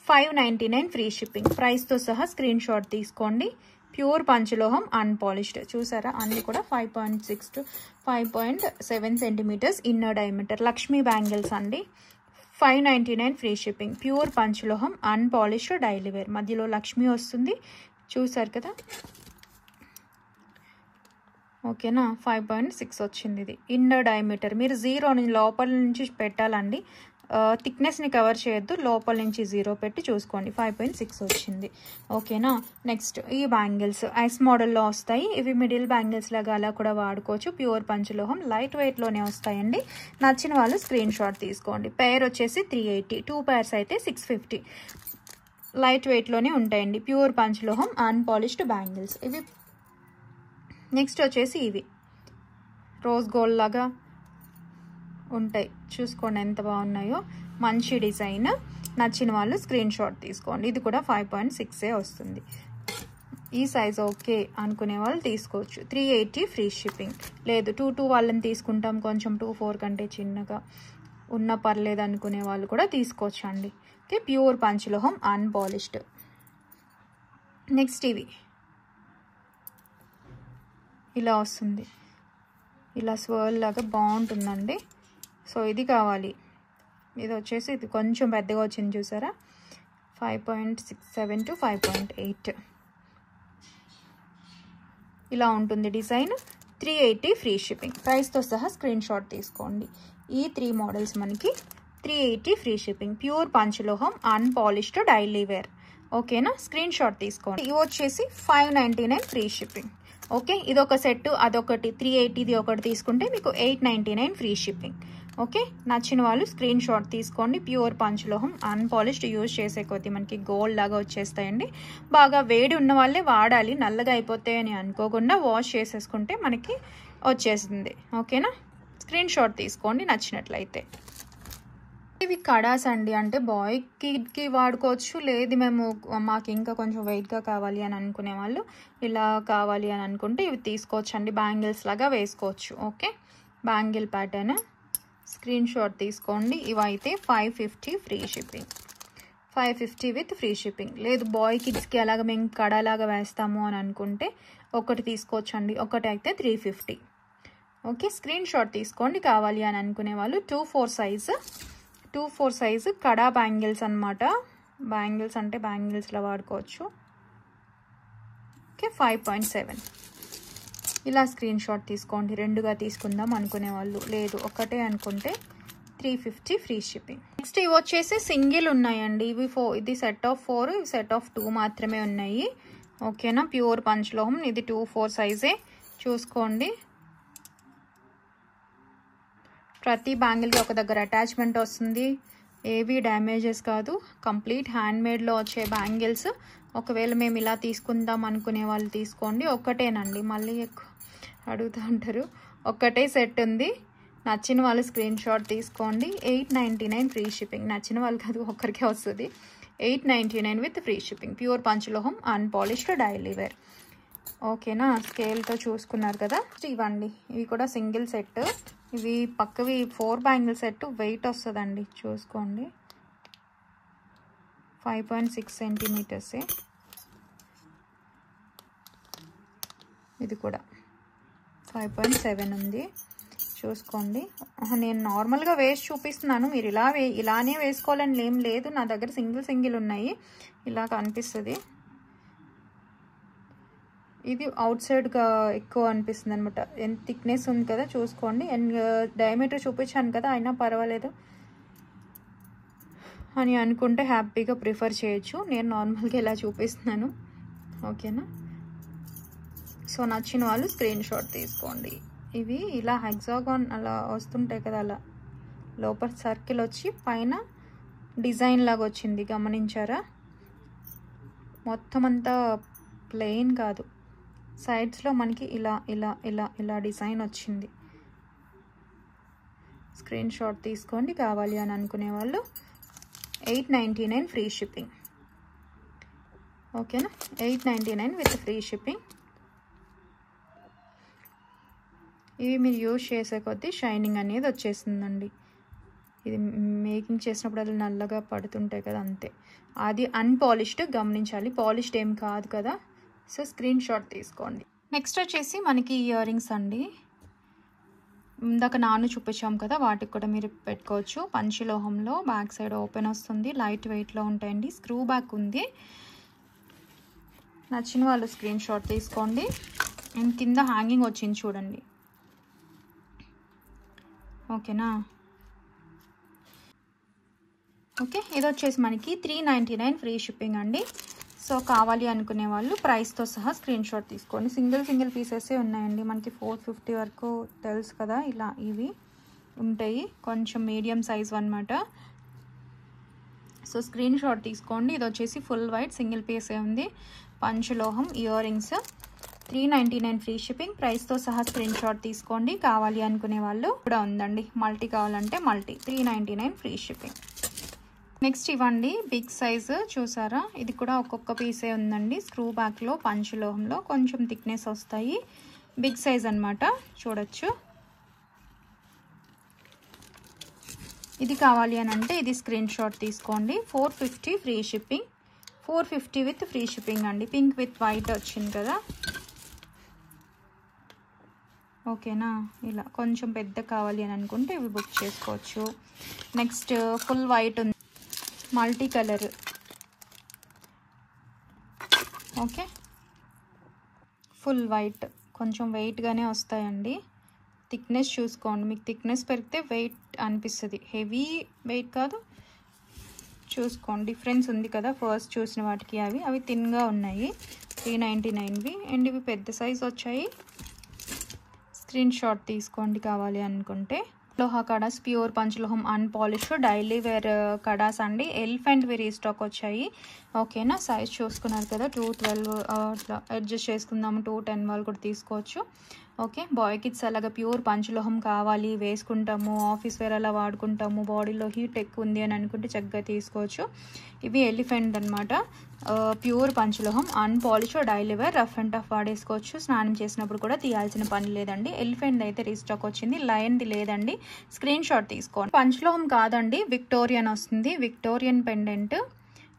599 ఫ్రీ షిప్పింగ్ ప్రైస్తో సహా. స్క్రీన్ షాట్ తీసుకోండి. ప్యూర్ పంచలోహం, అన్పాలిష్డ్. చూసారా, అన్ని కూడా 5.6 to 5.7 centimetres inner diameter. Lakshmi bangles అండి. 599 ఫ్రీ షిప్పింగ్. ప్యూర్ పంచలోహం, అన్పాలిష్డ్, డైలీ వేర్. మధ్యలో లక్ష్మి వస్తుంది, చూసారు కదా. ఓకేనా. 5.6 వచ్చింది. ఇది ఇన్నర్ డయామీటర్. మీరు 0 లోపల నుంచి పెట్టాలండి, థిక్నెస్ని కవర్ చేయొద్దు. లోపల నుంచి 0 పెట్టి చూసుకోండి. 5.6 వచ్చింది. ఓకేనా. నెక్స్ట్ ఈ బ్యాంగిల్స్ ఐస్ మోడల్లో వస్తాయి. ఇవి మిడిల్ బ్యాంగిల్స్ లాగా అలా కూడా వాడుకోవచ్చు. ప్యూర్ పంచలోహం, లైట్ వెయిట్లోనే వస్తాయండి. నచ్చిన వాళ్ళు స్క్రీన్ షాట్ తీసుకోండి. పేర్ వచ్చేసి 380, 2 pairs అయితే 650. లైట్ వెయిట్లోనే ఉంటాయండి. ప్యూర్ పంచలోహం, అన్పాలిష్డ్ బ్యాంగిల్స్ ఇవి. నెక్స్ట్ వచ్చేసి ఇవి రోజ్ గోల్డ్ లాగా ఉంటాయి, చూసుకోండి ఎంత బాగున్నాయో. మంచి డిజైన్. నచ్చిన వాళ్ళు స్క్రీన్ షాట్ తీసుకోండి. ఇది కూడా 5.6 వస్తుంది. ఈ సైజ్ ఓకే అనుకునే వాళ్ళు తీసుకోవచ్చు. 380 ఫ్రీ షిప్పింగ్. లేదు 2-2 వాళ్ళని తీసుకుంటాం, కొంచెం 2-4 కంటే చిన్నగా ఉన్న పర్లేదు అనుకునే వాళ్ళు కూడా తీసుకోవచ్చు అండి. ఓకే, ప్యూర్ పంచలోహం, అన్పాలిష్డ్. నెక్స్ట్ ఇవి ఇలా వస్తుంది, ఇలా స్వర్ల్ లాగా బాగుంటుందండి. సో ఇది కావాలి. ఇది వచ్చేసి ఇది కొంచెం పెద్దగా వచ్చింది చూసారా, 5.67 to 5.8 ఇలా ఉంటుంది డిజైన్. 380 free shipping. ప్రైస్తో సహా స్క్రీన్ షాట్ తీసుకోండి. ఈ 3 మోడల్స్ మనకి 380 ఫ్రీ షిప్పింగ్. ప్యూర్ పంచలోహం అన్పాలిష్డ్ డైలీ వేర్. ఓకేనా, స్క్రీన్ షాట్ తీసుకోండి. ఇవి వచ్చేసి 599 ఫ్రీ షిప్పింగ్. ఓకే, ఇదొక సెట్, అదొకటి 380ది ఒకటి తీసుకుంటే మీకు 899 ఫ్రీ షిప్పింగ్. ఓకే, నచ్చిన వాళ్ళు స్క్రీన్ షాట్ తీసుకోండి. ప్యూర్ పంచలోహం అన్పాలిష్డ్, యూజ్ చేసే కొద్దీ మనకి గోల్డ్ లాగా వచ్చేస్తాయండి. బాగా వేడి ఉన్న వాళ్ళే వాడాలి, నల్లగా అయిపోతాయని అనుకోకుండా వాష్ చేసేసుకుంటే మనకి వచ్చేసింది. ఓకేనా, స్క్రీన్ షాట్ తీసుకోండి నచ్చినట్లయితే. ఇవి కడాస్ అండి, అంటే బాయ్ కిడ్కి వాడుకోవచ్చు. లేదు మాకు ఇంకా కొంచెం వెయిట్గా కావాలి అని అనుకునే వాళ్ళు, ఇలా కావాలి అని అనుకుంటే ఇవి తీసుకోవచ్చు అండి. బ్యాంగిల్స్ లాగా వేసుకోవచ్చు. Okay, bangle pattern. Screen shot తీసుకోండి. ఇవైతే 550 free shipping. 550 with free shipping. లేదు బాయ్ కిడ్స్కి అలాగ మేము కడాలాగా వేస్తాము అని అనుకుంటే ఒకటి తీసుకోవచ్చు అండి. ఒకటి అయితే 350. ఓకే, స్క్రీన్ షాట్ తీసుకోండి. కావాలి అని అనుకునే వాళ్ళు 2-4 సైజు కడా బ్యాంగిల్స్ అనమాట. బ్యాంగిల్స్ అంటే బ్యాంగిల్స్లో వాడుకోవచ్చు. ఓకే, 5.7 ఇలా స్క్రీన్ షాట్ తీసుకోండి. రెండుగా తీసుకుందాం అనుకునే వాళ్ళు, లేదు ఒకటే అనుకుంటే 350 ఫ్రీ షిప్పింగ్. నెక్స్ట్ ఇవి వచ్చేసి సింగిల్ ఉన్నాయండి. ఇది సెట్ ఆఫ్ 4, ఇవి సెట్ ఆఫ్ 2 మాత్రమే ఉన్నాయి. ఓకేనా, ప్యూర్ పంచలోహం. ఇది 2-4 సైజే చూసుకోండి. ప్రతి బ్యాంగిల్కి ఒక దగ్గర అటాచ్మెంట్ వస్తుంది. ఏవి డ్యామేజెస్ కాదు, కంప్లీట్ హ్యాండ్మేడ్లో వచ్చే బ్యాంగిల్స్. ఒకవేళ మేము ఇలా తీసుకుందాం అనుకునే వాళ్ళు తీసుకోండి. ఒక్కటేనండి, మళ్ళీ ఎక్కువ అడుగుతూ ఉంటారు. ఒక్కటే సెట్ ఉంది. నచ్చిన వాళ్ళు స్క్రీన్ షాట్ తీసుకోండి. 899 ఫ్రీ షిప్పింగ్. నచ్చిన వాళ్ళు కాదు, ఒక్కరికే వస్తుంది. 899 విత్ ఫ్రీ షిప్పింగ్. ప్యూర్ పంచలోహం అన్పాలిష్డ్ డైలీ వేర్. ఓకేనా, స్కేల్తో చూసుకున్నారు కదా. ఇవ్వండి, ఇవి కూడా సింగిల్ సెట్. ఇవి పక్కవి 4 బ్యాంగిల్ సెట్. వెయిట్ వస్తుందండి, చూసుకోండి. 5.6 సెంటీమీటర్సే. ఇది కూడా 5.7 ఉంది, చూసుకోండి. నేను నార్మల్గా వేసి చూపిస్తున్నాను, మీరు ఇలానే వేసుకోవాలని ఏం లేదు. నా దగ్గర సింగిల్ ఉన్నాయి, ఇలా కనిపిస్తుంది. ఇది అవుట్ సైడ్గా ఎక్కువ అనిపిస్తుంది అనమాట. ఎంత థిక్నెస్ ఉంది కదా, చూసుకోండి. అండ్ డయామీటర్ చూపించాను కదా, అయినా పర్వాలేదు అని అనుకుంటే హ్యాపీగా ప్రిఫర్ చేయొచ్చు. నేను నార్మల్గా ఇలా చూపిస్తున్నాను. ఓకేనా, సో నచ్చిన వాళ్ళు స్క్రీన్ షాట్ తీసుకోండి. ఇవి ఇలా హెక్సాగాన్ అలా వస్తుంటాయి కదా, అలా లోపల సర్కిల్ వచ్చి పైన డిజైన్ లాగా వచ్చింది, గమనించారా? మొత్తం అంతా ప్లెయిన్ కాదు, సైడ్స్లో మనకి ఇలా ఇలా ఇలా ఇలా డిజైన్ వచ్చింది. స్క్రీన్ షాట్ తీసుకోండి. కావాలి అని అనుకునే వాళ్ళు 899 ఫ్రీ షిప్పింగ్. ఓకేనా, 899 విత్ ఫ్రీ షిప్పింగ్. ఇవి మీరు యూజ్ చేసే కొద్దీ షైనింగ్ అనేది వచ్చేస్తుందండి. ఇది మేకింగ్ చేసినప్పుడు అది నల్లగా పడుతుంటాయి కదా, అంతే. అది అన్పాలిష్డ్, గమనించాలి. పాలిష్డ్ ఏం కాదు కదా. సో స్క్రీన్ షాట్ తీసుకోండి. నెక్స్ట్ వచ్చేసి మనకి ఇయర్ రింగ్స్ అండి. ఇందాక చూపించాం కదా, వాటికి కూడా మీరు పెట్టుకోవచ్చు. పంచలోహంలో బ్యాక్ సైడ్ ఓపెన్ వస్తుంది, లైట్ వెయిట్లో ఉంటాయండి. స్క్రూ బ్యాక్ ఉంది. నచ్చిన వాళ్ళు స్క్రీన్ షాట్ తీసుకోండి. అండ్ కింద హ్యాంగింగ్ వచ్చింది చూడండి. ఓకేనా, ఓకే. ఇది వచ్చేసి మనకి 399 ఫ్రీ షిప్పింగ్ అండి. సో కావాలి అనుకునే వాళ్ళు ప్రైస్తో సహా స్క్రీన్ షాట్ తీసుకోండి. సింగిల్ పీసెసే ఉన్నాయండి. మనకి 450 వరకు తెలుసు కదా, ఇలా ఇవి ఉంటాయి. కొంచెం మీడియం సైజ్ అనమాట. సో స్క్రీన్ షాట్ తీసుకోండి. ఇది వచ్చేసి ఫుల్ వైట్ సింగిల్ పీసే ఉంది. పంచలోహం ఇయర్ రింగ్స్ 399 ఫ్రీ షిప్పింగ్. ప్రైస్తో సహా స్క్రీన్ షాట్ తీసుకోండి. కావాలి అనుకునే వాళ్ళు కూడా ఉందండి. మల్టీ కావాలంటే మల్టీ 399 ఫ్రీ షిప్పింగ్. నెక్స్ట్ ఇవ్వండి, బిగ్ సైజు చూసారా, ఇది కూడా ఒక్కొక్క పీసే ఉందండి. స్క్రూ బ్యాక్లో పంచలోహంలో కొంచెం థిక్నెస్ వస్తాయి. బిగ్ సైజ్ అనమాట, చూడొచ్చు. ఇది కావాలి అని అంటే ఇది స్క్రీన్ షాట్ తీసుకోండి. 450 free shipping. 450 with free shipping అండి. పింక్ విత్ వైట్ వచ్చింది కదా. ఓకేనా, ఇలా కొంచెం పెద్ద కావాలి అని అనుకుంటే ఇవి బుక్ చేసుకోవచ్చు. నెక్స్ట్ ఫుల్ వైట్ ఉంది, multi colour. Okay, full white కొంచెం వెయిట్గానే వస్తాయండి. థిక్నెస్ చూసుకోండి, మీకు థిక్నెస్ పెరిగితే వెయిట్ అనిపిస్తుంది, హెవీ వెయిట్ కాదు. చూసుకోండి, డిఫరెన్స్ ఉంది కదా ఫస్ట్ చూసిన వాటికి. అవి థిన్గా ఉన్నాయి, 399వి. అండ్ ఇవి పెద్ద సైజ్ వచ్చాయి. స్క్రీన్ షాట్ తీసుకోండి కావాలి అనుకుంటే. లోహా కడాస్, ప్యూర్ పంచలోహం, అన్పాలిష్, డైలీ వేర్ కడాస్ అండి. ఎలిఫెంట్వి రీస్టాక్ వచ్చాయి. ఓకేనా, సైజ్ చూసుకున్నారు కదా, 212 అట్లా అడ్జస్ట్ చేసుకుందాము. 210 వాళ్ళు కూడా తీసుకోవచ్చు. ఓకే, బాయ్ కిడ్స్ అలాగా ప్యూర్ పంచలోహం కావాలి, వేసుకుంటాము, ఆఫీస్ వేర్ అలా వాడుకుంటాము, బాడీలో హీట్ ఎక్కువ ఉంది అని అనుకుంటే చక్కగా తీసుకోవచ్చు. ఇవి ఎలిఫెంట్ అనమాట, ప్యూర్ పంచలోహం, unpolish, daily wear, rough and tough వాడేసుకోవచ్చు. స్నానం చేసినప్పుడు కూడా తీయాల్సిన పని లేదండి. ఎలిఫెంట్ అయితే రీస్టాక్ వచ్చింది, లయన్ది లేదండి. స్క్రీన్ షాట్ తీసుకోండి. పంచలోహం కాదండి, విక్టోరియన్ వస్తుంది. విక్టోరియన్ పెండెంట్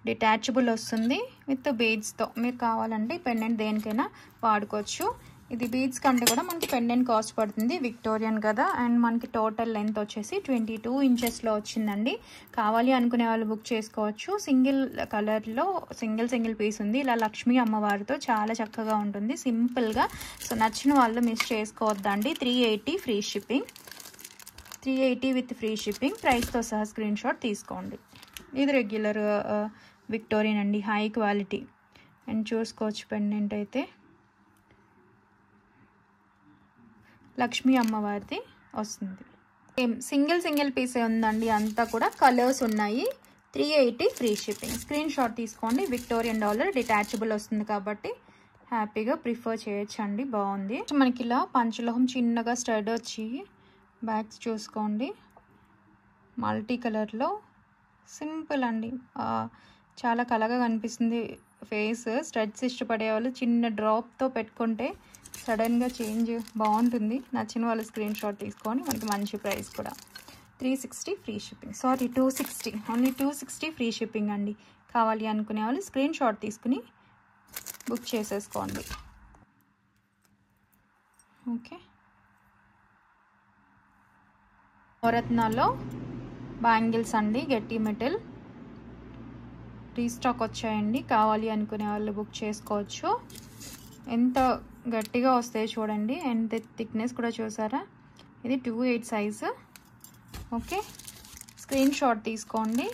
డిటాచబుల్ వస్తుంది విత్ బీడ్స్తో. మీరు కావాలంటే పెండెంట్ దేనికైనా వాడుకోవచ్చు. ఇది బీడ్స్ కంటే కూడా మనకి పెండెంట్ కాస్ట్ పడుతుంది, విక్టోరియన్ కదా. అండ్ మనకి టోటల్ లెంత్ వచ్చేసి 22 ఇంచెస్లో వచ్చిందండి. కావాలి అనుకునే వాళ్ళు బుక్ చేసుకోవచ్చు. సింగిల్ కలర్లో సింగిల్ పీస్ ఉంది. ఇలా లక్ష్మీ అమ్మవారితో చాలా చక్కగా ఉంటుంది, సింపుల్గా. సో నచ్చిన వాళ్ళు మిస్ చేసుకోవద్దండి. 380 free shipping, 380 with free shipping, ప్రైస్తో సహా స్క్రీన్ షాట్ తీసుకోండి. ఇది రెగ్యులర్ విక్టోరియన్ అండి, హై క్వాలిటీ. అండ్ చూసుకోవచ్చు పెండెంట్ అయితే లక్ష్మీ అమ్మవారిది వస్తుంది. సింగిల్ పీసే ఉందండి, అంతా కూడా కలర్స్ ఉన్నాయి. 380 ఫ్రీ షిప్పింగ్. స్క్రీన్ షాట్ తీసుకోండి. విక్టోరియన్ డాలర్ డిటాచబుల్ వస్తుంది కాబట్టి హ్యాపీగా ప్రిఫర్ చేయొచ్చండి, బాగుంది. మనకి ఇలా పంచలోహం చిన్నగా స్టడ్ వచ్చి బ్యాగ్స్ చూసుకోండి, మల్టీ కలర్లో సింపుల్ అండి, చాలా కలగా కనిపిస్తుంది ఫేస్. స్టడ్స్ ఇష్టపడే వాళ్ళు చిన్న డ్రాప్తో పెట్టుకుంటే సడన్గా చేంజ్ బాగుంటుంది. నచ్చిన వాళ్ళు స్క్రీన్ షాట్ తీసుకొని, మనకి మంచి ప్రైస్ కూడా. 360 free shipping, sorry 260, only 260 free shipping అండి. కావాలి అనుకునే వాళ్ళు స్క్రీన్ షాట్ తీసుకుని బుక్ చేసేసుకోండి. ఓకే, నవరత్నాలో బ్యాంగిల్స్ అండి, గట్టి మెటల్ రీస్టాక్ వచ్చాయండి. కావాలి అనుకునే వాళ్ళు బుక్ చేసుకోవచ్చు. ఎంత గట్టిగా వస్తాయి చూడండి, అండ్ థిక్నెస్ కూడా చూసారా. ఇది 28 సైజు. ఓకే, స్క్రీన్ షాట్ తీసుకోండి.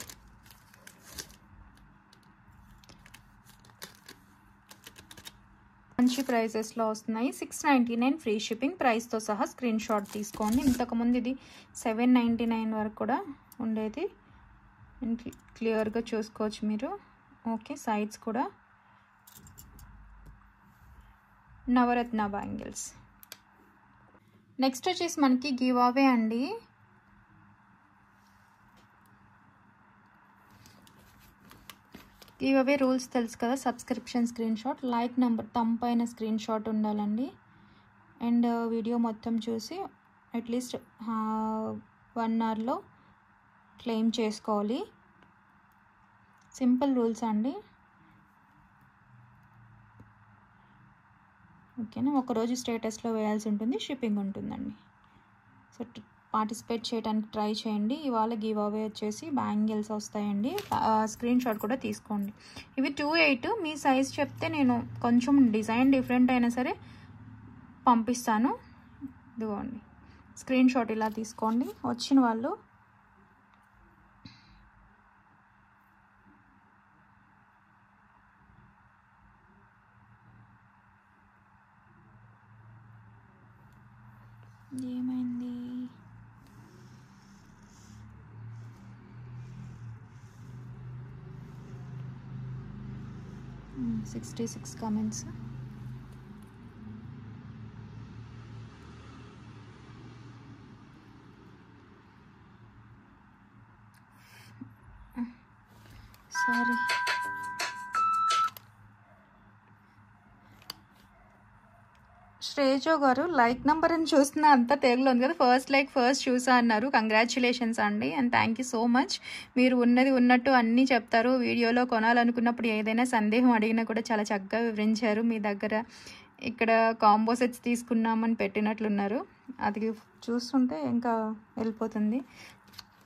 మంచి ప్రైసెస్లో వస్తున్నాయి. 699 ఫ్రీ షిప్పింగ్, ప్రైస్తో సహా స్క్రీన్ షాట్ తీసుకోండి. ఇంతకుముందు ఇది 799 వరకు కూడా ఉండేది, క్లియర్గా చూసుకోవచ్చు మీరు. ఓకే, సైడ్స్ కూడా నవరత్న బ్యాంగిల్స్. నెక్స్ట్ వచ్చేసి మనకి గివ్ అవే అండి. గివ్ అవే రూల్స్ తెలుసు కదా, subscription screenshot, like number తంపైన స్క్రీన్ షాట్ ఉండాలండి. అండ్ వీడియో మొత్తం చూసి అట్లీస్ట్ 1 అవర్లో క్లెయిమ్ చేసుకోవాలి. సింపుల్ రూల్స్ అండి. ఓకేనా, ఒకరోజు స్టేటస్లో వేయాల్సి ఉంటుంది, షిప్పింగ్ ఉంటుందండి. సో పార్టిసిపేట్ చేయడానికి ట్రై చేయండి. ఇవాళ గివ్ అవే వచ్చేసి బ్యాంగిల్స్ వస్తాయండి. స్క్రీన్ షాట్ కూడా తీసుకోండి. ఇవి 28, మీ సైజ్ చెప్తే నేను కొంచెం డిజైన్ డిఫరెంట్ అయినా సరే పంపిస్తాను. ఇదిగోండి, స్క్రీన్ షాట్ ఇలా తీసుకోండి. వచ్చిన వాళ్ళు ఏమైంది, 66 కమెంట్స్. సారీ, శ్రేజో గారు లైక్ నెంబర్ అని చూస్తున్నా, అంతా తెలుగులో ఉంది కదా, ఫస్ట్ లైక్ ఫస్ట్ చూసా అన్నారు. కంగ్రాచులేషన్స్ అండి, and thank you so much. మీరు ఉన్నది ఉన్నట్టు అన్నీ చెప్తారు. వీడియోలో కొనాలనుకున్నప్పుడు ఏదైనా సందేహం అడిగినా కూడా చాలా చక్కగా వివరించారు. మీ దగ్గర ఇక్కడ కాంబో సెట్స్ తీసుకున్నామని పెట్టినట్లున్నారు, అది చూస్తుంటే ఇంకా వెళ్ళిపోతుంది.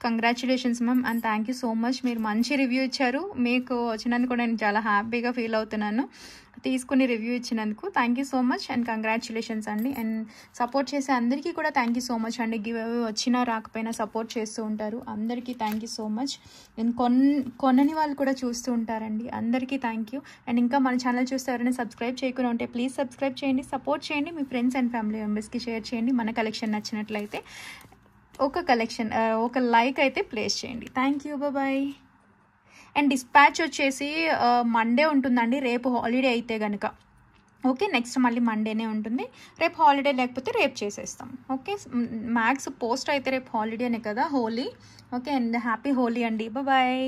Congratulations ma'am, and thank you so much. మీరు మంచి రివ్యూ ఇచ్చారు, మీకు వచ్చినందుకు కూడా నేను చాలా హ్యాపీగా ఫీల్ అవుతున్నాను. తీసుకుని రివ్యూ ఇచ్చినందుకు thank you so much and congratulations అండి. అండ్ సపోర్ట్ చేసే అందరికీ కూడా థ్యాంక్ యూ సో మచ్ అండి. గివ్ అవే వచ్చినా రాకపోయినా సపోర్ట్ చేస్తూ ఉంటారు. అందరికీ thank you so much. And కొనని వాళ్ళు కూడా చూస్తూ ఉంటారండి. అందరికీ థ్యాంక్ యూ. అండ్ ఇంకా మన ఛానల్ చూస్తే ఎవరైనా సబ్స్క్రైబ్ చేయకుండా ఉంటే ప్లీజ్ సబ్స్క్రైబ్ చేయండి, సపోర్ట్ చేయండి, మీ ఫ్రెండ్స్ అండ్ ఫ్యామిలీ మెంబర్స్కి షేర్ చేయండి. మన కలెక్షన్ నచ్చినట్లయితే ఒక లైక్ అయితే ప్లేస్ చేయండి. Thank you, bye. And dispatch వచ్చేసి మండే ఉంటుందండి, రేపు హాలిడే అయితే కనుక. ఓకే, నెక్స్ట్ మళ్ళీ మండేనే ఉంటుంది. రేపు హాలిడే లేకపోతే రేపు చేసేస్తాం. ఓకే, మ్యాక్స్ పోస్ట్ అయితే రేపు హాలిడేనే కదా, Holi. Okay, and happy Holi అండి. బాయ్.